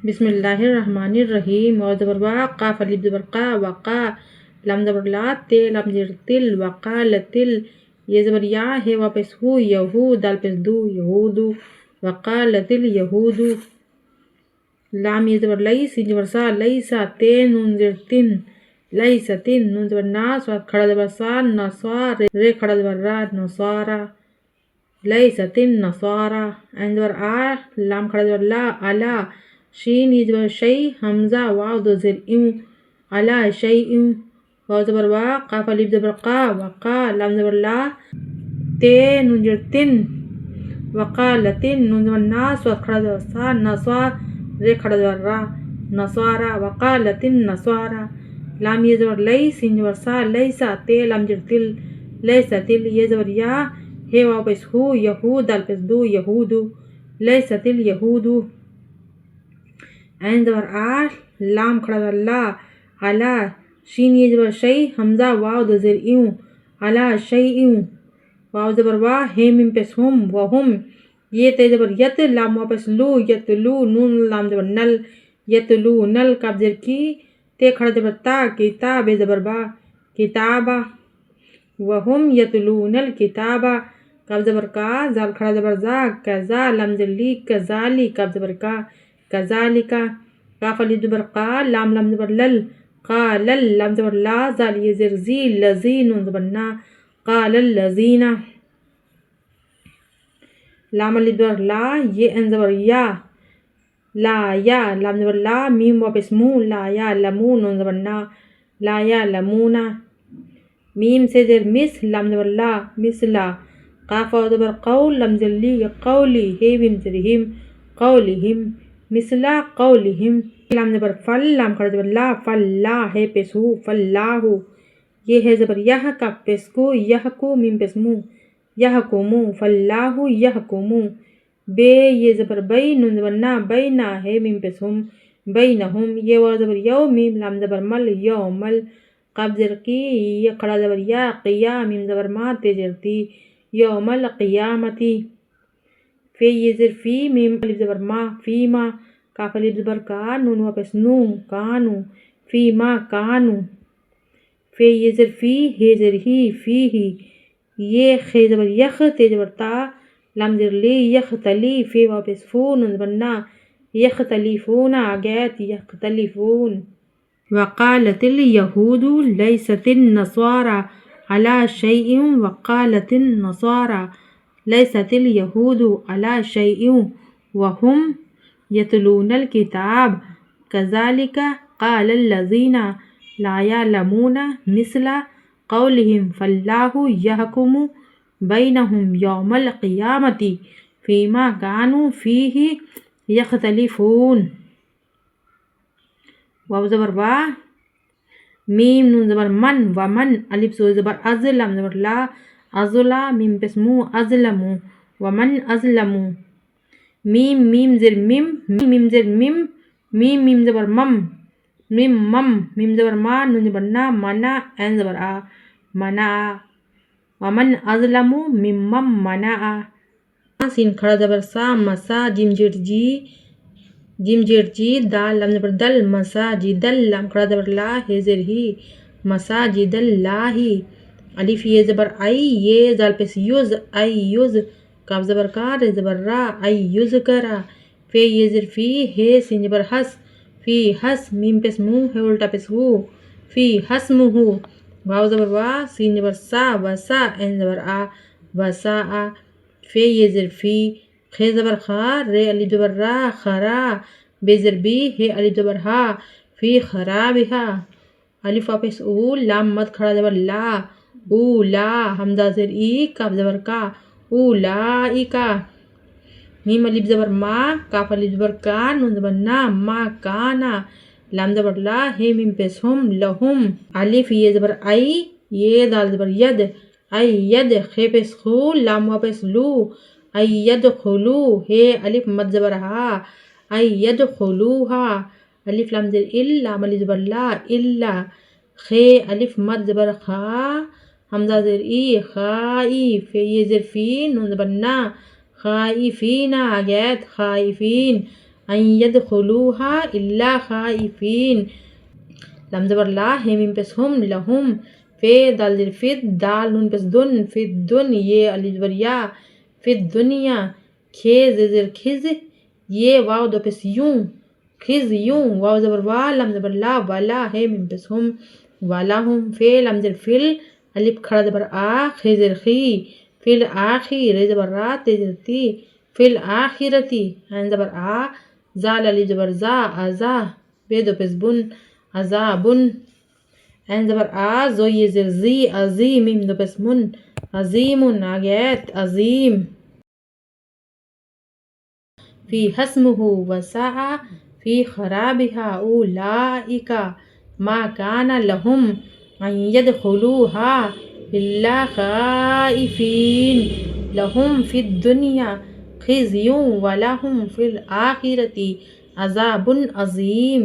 بسم اللہ الرحمن الرحیم واو زبر وا قاف الف زبر قا وقا لام زبر لا تے لام زبر تل وقالتل یہ زبر یا ہے واپس ہو یہو دال پس دو یہودو وقالتل یہودو لام یہ زبر لئی سین زبر سا لیسا تے نون زبر تن لیسا تن نون زبر نا سواد کھڑا زبر سا نصار رے کھڑا زبر را نصارا لیسا تن نصارا عین زبر آ لام کھڑا زبر لا علا شین یہ زبر شی حمزہ واو دو زر ایوں علا شیئوں واو زبر وا قاف الف زبر قا وقا لام زبر لا تے نون زبر تن وقالتن نون زبر نا سواد کھڑا زبر سا نصار رے کھڑا زبر را نصارا وقالتن نصارا لام یہ زبر لئی سین زبر سا لیسا تے لام زبر تل لیسا تل یہ زبر یا ہے واپس ہو یہود دال پس دو یہودو لیسا تل یہودو عین زبر آ لام کھڑا زبر لا علا شین یہ زبر شی حمزہ واو دو زر ایوں علا شیئوں واو زبر وا ہے میم پس ہم وہم یہ تے زبر یت لام واپس لو یتلو نون لام زبر نل یتلو نل کاف زر کی تے کھڑا زبر تا کتاب زبر با کتابا وہم یتلون الکتابا کاف زبر کا زال کھڑا زبر زا کذا لام زر لی کذالی کاف زبر کا کذالکا کاف الف زبر قا لام لام زبر لل قال لام زبر لا زال یہ زر زی لذی نون زبر نا قال الذین لام الف زبر لا یہ ان زبر یا لا یا لام زبر لا میم واپس مو لا یا لمو نون زبر نا لا یا لمونا میم سے زر مس لام زبر لا مثلا قاف واو زبر قول لام زر لی قولی ہے میم زر ہم قولہم مثلا قولہم لام زبر فل لام کھڑا زبر لا فلا ہے پس ہو فلاہو یہ ہے زبر یہ کا پس کو یہ کو میم پس مو یہ کو مو فلاہو یہ کو مو بے یہ زبر بئی نون زبر نا بینا ہے میم پس ہم بینہم یہ واو زبر یو میم لام زبر مل یومل قاف زر کی یہ کھڑا زبر یا قیا میم زبر ما تے زر تی یوم القیامتی فی یہ زر فی میم الف زبر ما فی ما کاف الف زبر کا نون واپس نو کانو فی ما کانو فی یہ زر فی ہے زر ہی فی ہی یہ خی زبر یخ تے زبر تا لام زر لی یختلی فی واپس فو نون زبر نا یختلیفونا آگیت یختلیفون وقالت اليهود ليست النصارى على شيء وقالت النصارى ليست اليهود على شيء وهم يتلون الكتاب كذلك قال الذين لا يعلمون مثل قولهم فالله يحكم بينهم يوم القيامة فيما كانوا فيه يختلفون واو زبر وا میم نون زبر من ومن الف سو زبر از لام زبر لا ازلا میم پس مو ازلمو ومن ازلمو میم میم زر میم میم زر میم میم میم زبر مم میم مم میم زبر ما نون زبر نا منا عین زبر آ منا ومن ازلمو میم مم منا سین کھڑا زبر سا مسا جیم جر جی جیم جیر جی دال لام زبر دل مساجد لام کھڑا زبر لا ہے زر ہی مساجد اللہ الف یہ زبر آئی یہ زال پس یوز آئی یوز کاف زبر کا رے زبر را آئی یوز کرا فی یہ زر فی ہے سین زبر حس فی حس میم پس مو ہے الٹا پس ہو فی حسم ہو واو زبر وا سین زبر سا وسا این زبر آ وسا آ فی یہ زر فی خی زبر خا رے الف زبر را خرا بے زر بی ہے الف زبر ہا فی خرابہا الف واپس او لام مد کھڑا زبر لا اولا حمزہ زر ای کاف زبر کا اولائکا میم الف زبر ما کاف الف زبر کا نون زبر نا ما کانا لام زبر لا ہے میم پس ہم لہم الف یہ زبر آئی یہ دال زبر ید ای ید خی پس خو لام واپس لو ای یدخلو ہے الف مد زبر ہا ای یدخلوہا الف لام زر ال لام الف زبر لا الا خی الف مد زبر خا حمزہ زر ای خائی فی یہ زر فی نون زبر نا خائفین آگیت خائفین ان يدخلوها الا خائفین، لام زبر لا ہے میم پس ہم لہم، فے دال زیر فت دال نون پس دن فت دن یہ الف زبر یا فت دنیا، کھے زیر کھز یہ واو دو پس یوں کھز یوں، واو زبر وا لام زبر لا والا ہے میم پس ہم والاہم، فے لام زیر فل الف کھڑا زبر آ خے زیر خی فل آخی رے زبر را تے زیر تی فل آخرتی، عین زبر آ زال الف زبر زا ازا بے دو پس بن عذابن، عین زبر آ زو یہ زیر زی عظیم میم دو پس من عظیم آگیت عظیم، فی حسمہ وسعى فی خرابها اولئک ما کان لہم ان يدخلوها الا خائفین لہم فی الدنیا خزی ولہم فی الآخرۃ عذاب عظیم،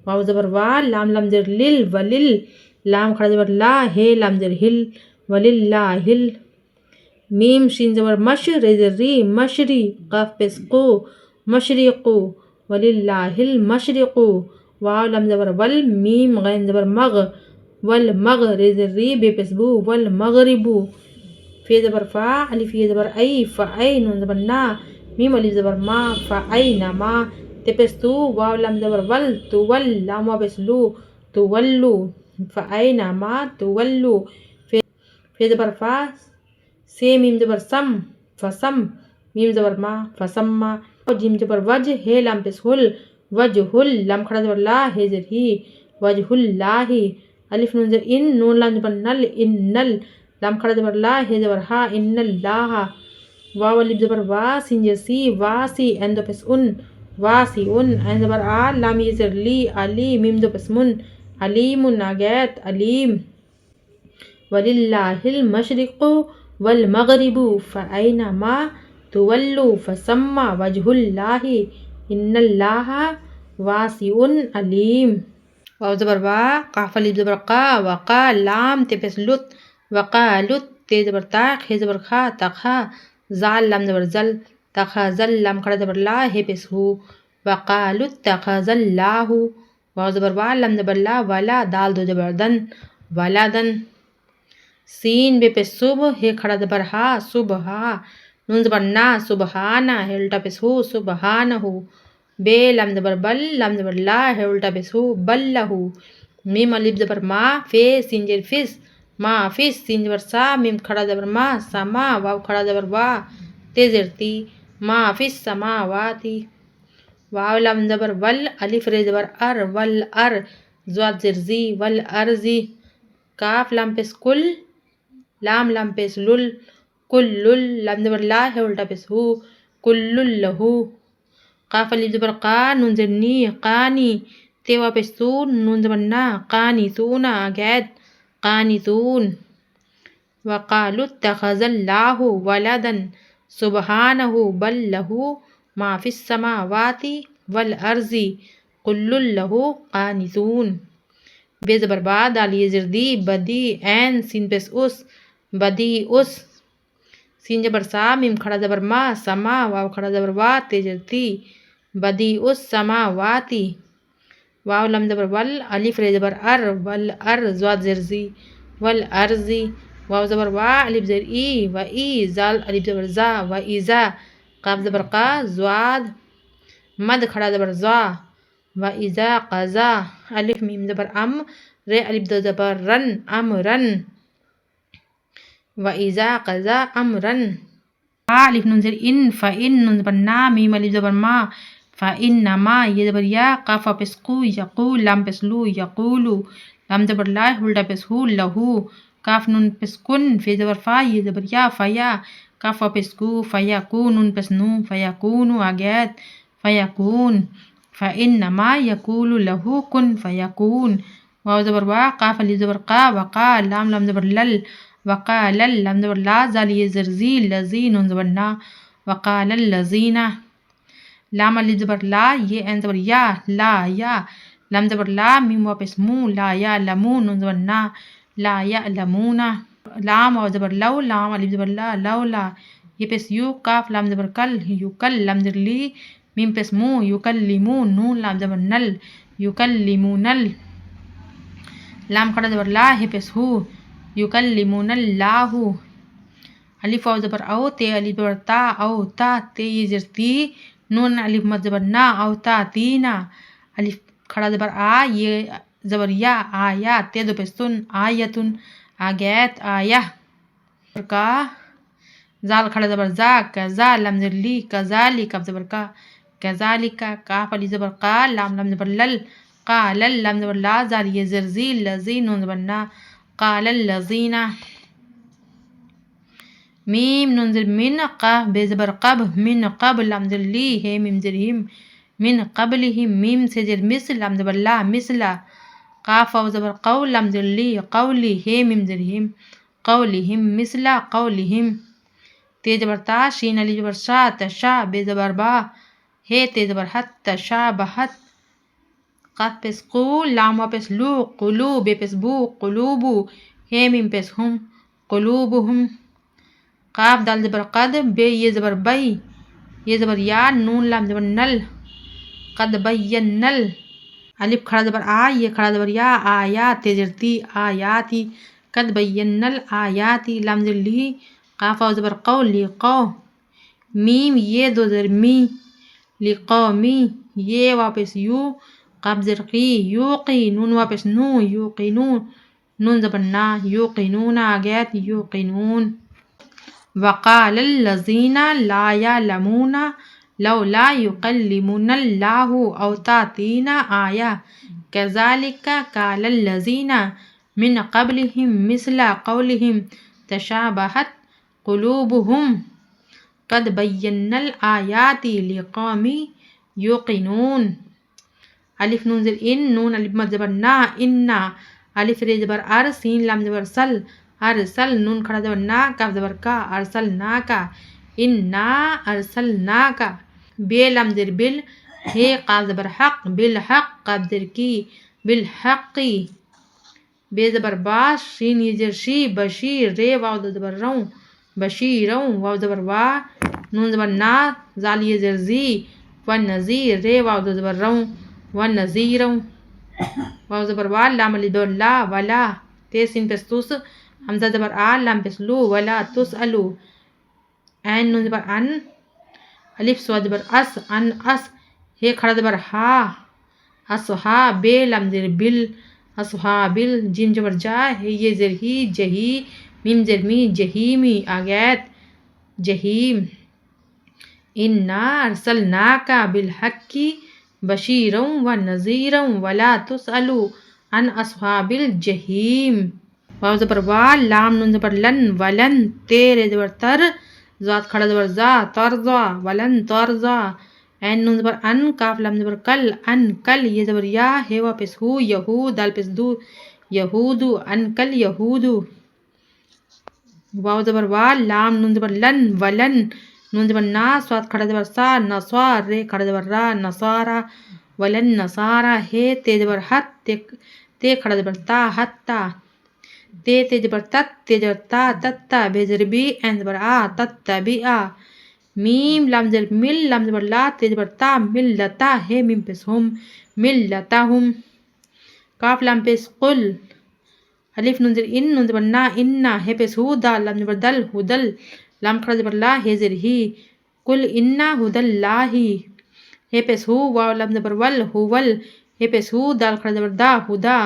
واو زبر وا لام لام زر لل ولل لام کھڑا زبر لا ہے لام زر ہل وللہ ہل، میم شین زبر مش رے زر ری مشری قاف پس قو مشرق وللہ المشرق، واو لام زبر ول میم غین زبر مغ والمغ رے زر ری بے پس بو والمغرب، فے زبر فا الف یہ زبر ای فائی نون زبر نا میم الف زبر ما فاینما، تے پس تو واو لام زبر ول تو ول لام واو پس لو تو ولو فاینما تو ولو، فے زبر فا سے میم زبر سم فسم میم زبر ما فسما، جیم زبر وجہ ہے لام پس ہل وجہ ہل لام کھڑا زبر لا ہے زر ہی وجہ اللہ، الف نون زر ان نون لام زبر نل ان نل لام کھڑا زبر لا ہے زبر ہا ان اللہ، واو الف زبر وا سین زر سی واسی عین دو پس ان واسی ان، عین زبر آ لام یہ زر لی علی میم دو پس من علیم آگیت علیم، وللہ المشرق والمغرب فأینما تولوا فثم وجہ اللہ ان اللہ واسع علیم، واو زبر وا قاف الف زبر قا وقا لام تے پس لت وقالت تے زبر تا خے زبر خا تخا زال لام زبر زل تخزل لام کھڑا زبر لا ہے پس ہو وقالت اتخذ اللہ، واو زبر وا لام زبر لا ولا دال دو زبر دن ولدن، سین بے پس صبح ہے کھڑا زبر ہا صبح نون زبر نا سبحانہ ہے الٹا پس ہو سبحانہ، بے لام زبر بل لام زبر لا ہے الٹا پس ہو بلہ، میم الف زبر ما فے سین زیر فس ما فس سین زبر سا میم کھڑا زبر ما سما واو کھڑا زبر وا تے زیر تی ما فس سماواتی، واو لام زبر ول الف رے زبر ار ول ار زواد زر زی ول ارزی، کاف لام پس کل لام لام پس لل کل لام زبر لا ہے الٹا پس ہو کل لہو، قاف الف زبر قا نون زر نی قانی تے وا پس تو نون زبر نا قانتون آگیت قانتون، وقالوا اتخذ اللہ ولدا سبحانہ بل لہ ما فی السماوات والارض کل لہ قانتون، بے زبر با دال یہ زر دی بدی عین سین پس اس بدی اس، سین زبر سا میم کھڑا زبر ما سما واو کھڑا زبر وا تے زر تی بدی اس سماواتی، واو لام زبر ول الف رے زبر ار ول ار زواد زر زی ول ارزی، واو زبر وا الف زر ای و ای زال الف زبر زا و ایزا، قاف زبر قا زواد مد کھڑا زبر زا و ایزا قزا، الف میم زبر ام رے الف دو زبر رن امرن و ایزا قزا امرن، الف نون زر ان فإن نون زبر نا میم الف زبر ما فإنما یہ زبر یا قاف پس قو یقول لام پس لو یقولو لام زبر لا الٹا پس ہو لہو، کاف نون پس کن فے زبر فا یہ زبر یا فیا کاف پس کو فیکون نون پس نو فیکون آگیت فیکون، فإنما یقول لہو کن فیکون، واو زبر وا قاف الف زبر قا وقا لام لام زبر لل وقال لام زبر لا زال یہ زر زی لذی نون زبر نا وقال الذین، لام الف زبر لا یہ عین زبر یا لا یا لام زبر لا میم واپس مو لا یا لمون نون زبر نا لا یعلمون، لام واو زبر لو لام الف زبر لا لولا یہ پس یو کاف لام زبر کل یو کل لام زر لی میم پیش مو یکلمون نون لام زبر نل یکلمونل لام کھڑا زبر لا ہے پیش ہو یکلمون اللہ الف واو زبر او تے الف زبر تا او تا تے یہ زر تی نون الف مد زبر نا او تا تینا الف کھڑا زبر آ یہ زبر یا آیا تے دو پیش تن آیتن آگیت آیا کا زال کھڑا زبر زا کزا لام زر لی کزالی کاف زبر کا کزالکا کاف علی زبر قا لام لام زبر لل قال لام زبر لا زال یہ زر زی لزی نون زبر نا قال الذین میم نون زر من قاف بے زبر قب من قبل لام زر لی ہے میم زر ہم من قبلہم میم سے زر مثل لام زبر لا مثلا قاف واو زبر قول لام زر لی قولی ہے میم زر ہم قولہم مثلا قولہم تے زبر تا شین علی زبر شا تشا بے زبر با ہے تے زبر حت تشابہت قاف پیس قو لام وا پیس لو قلو بے پیس بو قلوبو ہے میم پیس ہم قلوبہم قاف دال زبر قد بے یہ زبر بئی یہ زبر یا نون لام زبر نل قد بینل الف کھڑا زبر آ یہ کھڑا زبر یا آیات تے زر تی آیاتی قد بینل آیاتی لام زر لی قاف واو زبر قو لی قو میم یہ دو زر می لی قومی یہ واپس یو قاف زر قی یوقی نون واپس نو یوقینون نون زبر نا یوقینون آگیت یوقینون وقال الذین لا یعلمون لولا یکلمنا اللہ او تاتینا آیا کذالک قال الذین من قبلہم مثل قولہم تشابہت قلوبہم قد بینا الآیات لقوم یوقنون الف نون زر ان نون الف مد زبر نا انا الف ر زبر ار سین لام زبر سل ارسل نون کھڑا زبر نا کاف زبر کا ارسلناکا انا ارسلناکا بے لام زر بل ہے قاف زبر حق بالحق قاف زر کی بالحقی بے زبر باش شین یہ زر شی بشیر رے واو زبر رون بشیروں واو زبر وا نون زبر نا زال یہ زر زی والنذیر رے واو زبر رون والنذیروں واو زبر وا لام علی دور لا ولا تے سین پس توس حمزہ زبر آ لام پس لو ولا تسألو عین نون زبر ان الف سوا زبر اس ان اس ہے کھڑا زبر ہا اصحا بے لام زر بل اصحابل جیم زبر جا ہے یہ زر ہی جہی میم زر می جہیمی آگیت جہیم انا ارسلناکا بالحق بشیرا ونذیرا ولا تسألو عن اصحاب الجحیم واو زبر وا لام نون زبر لن ولن تیرے زبر تر زاد کھڑا زبر زا ترزا ولن ترزا عین نون زبر ان کاف لام زبر کل ان کل یہ زبر یا ہے واپس ہو یہود دال پس دو یہودو ان کل یہودو واو زبر وا لام نون زبر لن ولن نون زبر نا سواد کھڑا زبر سا نصار رے کھڑا زبر را نصارا ولن نصارا ہے تے زبر حت تے کھڑا زبر تا حتا تے زبر تت تے زبر تا تتا بے زر بی این زبر آ تتا بی آ میم لام زر مل لام زبر لا تے زبر تا مل لتا ہے میم پس ہم مل لتا ہم کاف لام پس قل الف نون زر ان نون زبر نا انا ہے پس ہو دال لام زبر دل ہدل لام کھڑا زبر لا ہے زر ہی قل انا ہدل لاہی ہے پس ہو واو لام زبر ول ہول ہے پس ہو دال کھڑا زبر دا ہدا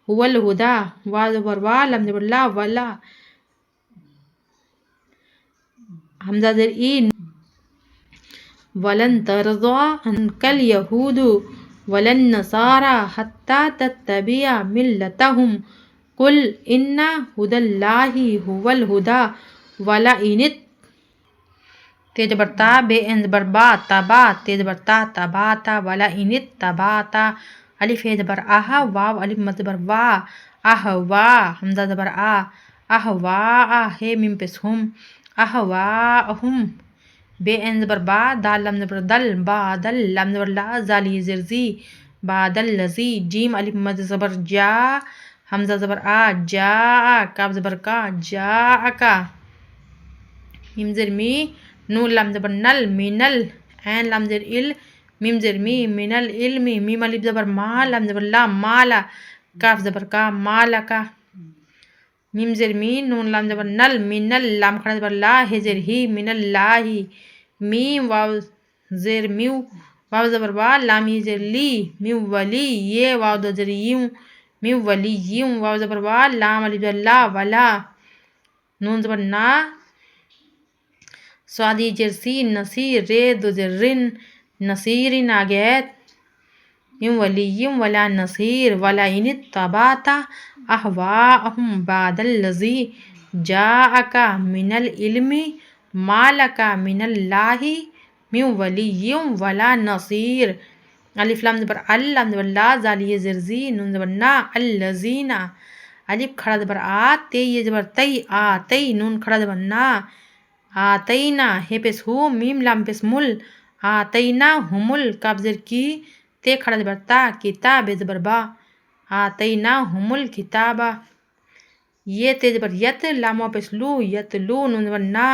ہول ہدا واو زبر وا لام زبر لا ولا حمزہ زر ای ولن ترضى عنك اليهود ولا النصارى حتى تتبع ملتهم قل ان هدى الله هو الهدى ولا ان تے زبر تا بے ان زبر با تبا تے زبر تا تباتا ولا ان تباتا الف ہے زبر آہ واو الف مد زبر وا آہ وا حمزہ زبر آ آہ وا ہے میم پس ہم آہ وا ہم بے ان زبر با دال لام زبر دل بادل لام زبر لا زالی زر زی بادل لذی جیم الف مد زبر جا حمزہ زبر آ جا کاف زبر کا جا کا میم زر می نون لام زبر نل مینل عین لام زیر ال میم زیر می من العلم میم الف زبر ما لام زبر لا مالا کاف زبر کا مالا کا میم زیر می نون لام زبر نل من لام کھڑا زبر لا ہے زیر ہی من اللہ میم واو زیر میو واو زبر وا لام ہی زیر لی میو ولی یہ واو دو زیر یوں میو ولی یوں واو زبر وا لام الف زبر لا ولا نون زبر نا سوادی جرسی نصیر رے دو زیر رن نصیرن آگیت یم ولیم ولا نصیر ولا ان اتبعت اهواءهم بعد الذی جاءک من العلم ما لک من اللہ من ولی ولا نصیر الف لام زبر ال لام زبر لا زالی زیر زی نون زبر نا الذین الف کھڑا زبر آ تے یہ زبر تی آ تی نون کھڑا زبر نا آتینا ہے پیس ہو میم لام پیس مل آتینا ہمل کاف زیر کی تے کھڑا زبر تا کتاب زبر با آتینا ہمل کتابا یہ تے زبر یت لام پیس لو یتلو نون زبر نا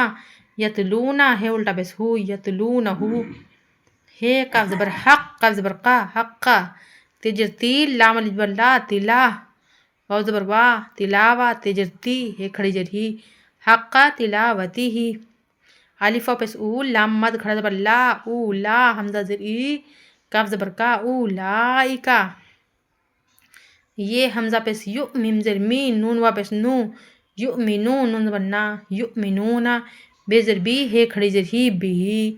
یتلونا ہے الٹا پیس ہو یتلونہ ہے کاف زبر حق کاف زبر قا حقا تیجر تیل لام الف زبر لا تلا واو زبر وا تلاوا تیجر تی ہے کھڑی جر ہی حقا تلاوتی ہی الف پیس او لام مد کھڑا زبر لا او لا حمزہ زیر ای کاف زبر کا اولائکا یہ حمزہ پیس یو میم زیر می نون وا پیس نو یؤمنون نون زبر نا یؤمنونا بے زیر بی ہے کھڑی زیر ہی بھی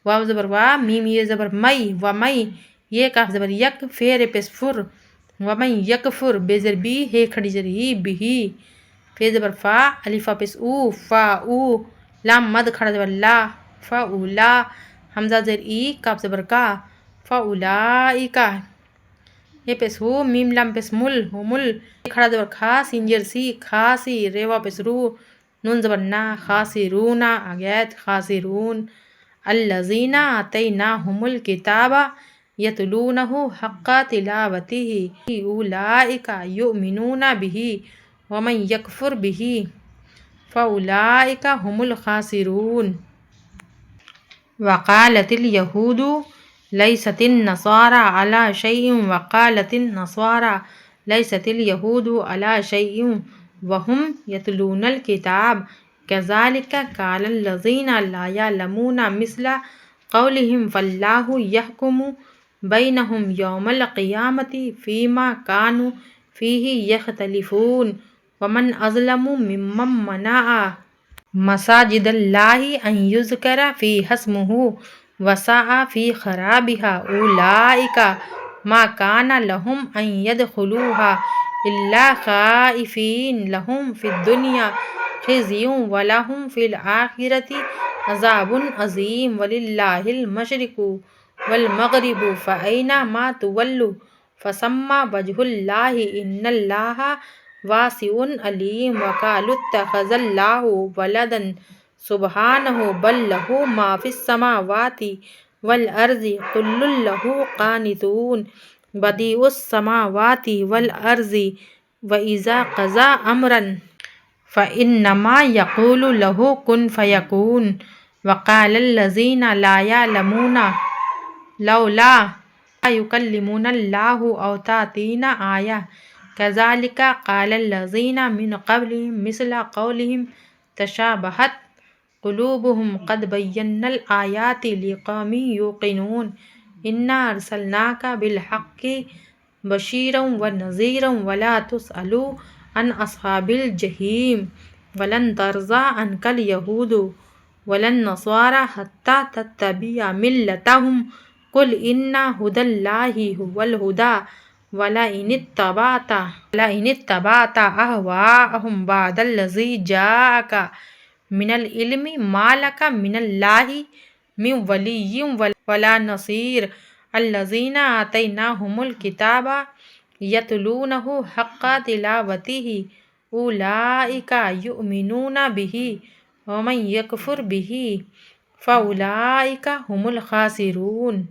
واو زبر وا میم یہ زبر مئی و مئی یہ کاف زبر یک فیر پیس فر و من یکفر بے زیر بی ہے کھڑی زیر ہی بھی فے زبر فا الف پیس او فا او لام مد کھڑا زبر لا فا اولا حمزہ زیر ای کاف زبر کا فا اولائکا یہ پیس ہو میم لام پیس مل ہو مل کھڑا زبر کھا سین زیر سی کھاسی ریوا پیس رو نون زبر نا خاسرونا آگیت خاسرون الذین آتیناہم الکتاب یتلونہ حق تلاوتہ اولئک یؤمنون بہ ومن یکفر بہ فاولئک هم الخاسرون وقالت الیہود لیست النصارى على شیء وقالت النصارى لیست الیہود على شیء وهم یتلون الکتاب کذالک قال الذین لا یعلمون مثل قولهم فاللہ یحکم بینہم یوم القیامۃ فیما کانوا فیہ یختلفون ومن اظلم ممن منع مساجد اللہ ان یذکر فیہا اسمہ وسعی فی خرابها اولئک ما کان لہم ان یدخلوہا الا خائفین لہم فی الدنیا خزی ولہم فی الآخرۃ عذاب عظیم وللہ المشرق والمغرب فأینما تولوا فثم وجہ اللہ ان اللہ واسع علیم وقالوا اتخذ اللہ ولدا سبحانہ بل لہ ما فی السماوات والارض کل لہ قانتون بدیع السماوات والارض واذا قضى امرا فانما یقول لہ کن فیکون وقال الذین لا یعلمون لولا یکلمنا اللہ او تأتینا آیہ کذالک قال الذین من قبلہم مثل قولہم تشابہت قلوبہم قد بینا الآیات لقوم یوقنون انا ارسلناک بالحق بشیرا ونذیرا ولا تسأل عن اصحاب الجحیم ولن ترضى عنك اليہود ولا النصارى حتى تتبع ملتهم قل ان هدى الله هو الهدى ولئن اتبعت اهواءهم بعد الذي جاءك من العلم ما لك من الله من ولي ولا نصير الذين آتيناهم الكتاب يتلونه حق تلاوته أولئك يؤمنون به ومن يكفر به فأولئك هم الخاسرون